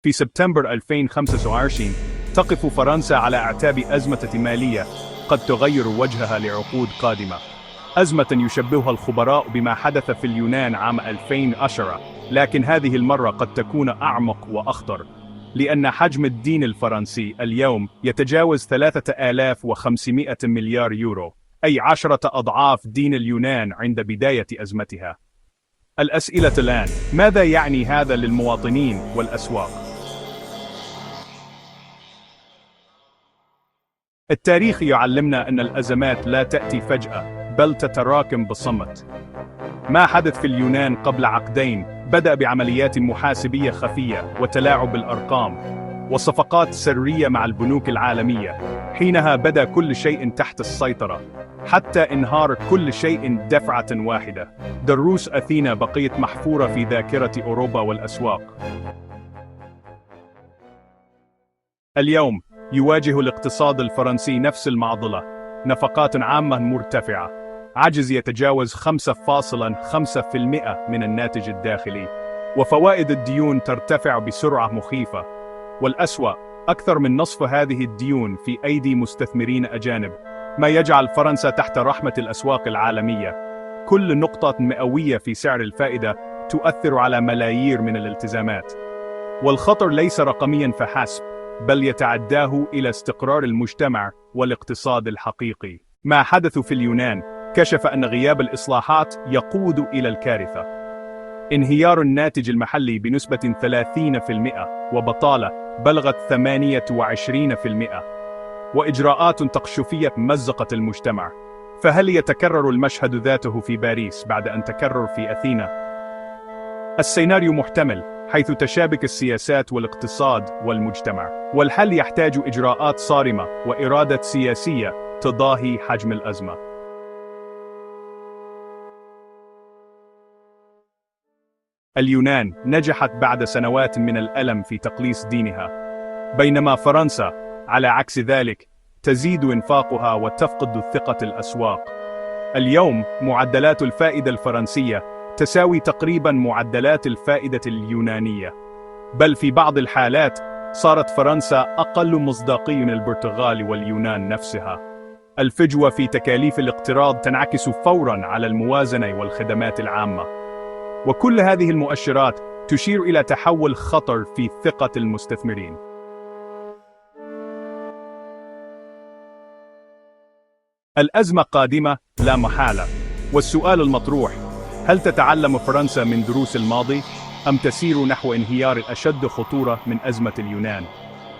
في سبتمبر 2025 تقف فرنسا على أعتاب أزمة مالية قد تغير وجهها لعقود قادمة. أزمة يشبهها الخبراء بما حدث في اليونان عام 2010، لكن هذه المرة قد تكون أعمق وأخطر، لأن حجم الدين الفرنسي اليوم يتجاوز 3500 مليار يورو، أي 10 أضعاف دين اليونان عند بداية أزمتها. الأسئلة الآن: ماذا يعني هذا للمواطنين والأسواق؟ التاريخ يعلمنا أن الأزمات لا تأتي فجأة، بل تتراكم بصمت. ما حدث في اليونان قبل عقدين بدأ بعمليات محاسبية خفية وتلاعب بالأرقام وصفقات سرية مع البنوك العالمية. حينها بدأ كل شيء تحت السيطرة، حتى انهار كل شيء دفعة واحدة. دروس أثينا بقيت محفورة في ذاكرة أوروبا والأسواق. اليوم يواجه الاقتصاد الفرنسي نفس المعضلة: نفقات عامة مرتفعة، عجز يتجاوز 5.5% من الناتج الداخلي، وفوائد الديون ترتفع بسرعة مخيفة. والأسوأ، أكثر من نصف هذه الديون في أيدي مستثمرين أجانب، ما يجعل فرنسا تحت رحمة الأسواق العالمية. كل نقطة مئوية في سعر الفائدة تؤثر على ملايير من الالتزامات. والخطر ليس رقميا فحسب، بل يتعداه إلى استقرار المجتمع والاقتصاد الحقيقي. ما حدث في اليونان كشف أن غياب الإصلاحات يقود إلى الكارثة: انهيار الناتج المحلي بنسبة 30%، وبطالة بلغت 28%، وإجراءات تقشفية مزقت المجتمع. فهل يتكرر المشهد ذاته في باريس بعد أن تكرر في أثينا؟ السيناريو محتمل، حيث تشابك السياسات والاقتصاد والمجتمع، والحل يحتاج إجراءات صارمة وإرادة سياسية تضاهي حجم الأزمة. اليونان نجحت بعد سنوات من الألم في تقليص دينها، بينما فرنسا على عكس ذلك تزيد إنفاقها وتفقد ثقة الأسواق. اليوم معدلات الفائدة الفرنسية تساوي تقريباً معدلات الفائدة اليونانية، بل في بعض الحالات صارت فرنسا أقل مصداقية من البرتغال واليونان نفسها. الفجوة في تكاليف الاقتراض تنعكس فوراً على الموازنة والخدمات العامة، وكل هذه المؤشرات تشير إلى تحول خطر في ثقة المستثمرين. الأزمة قادمة لا محالة، والسؤال المطروح: هل تتعلم فرنسا من دروس الماضي، أم تسير نحو انهيار أشد خطورة من أزمة اليونان؟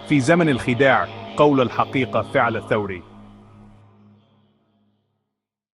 في زمن الخداع قول الحقيقة فعل ثوري.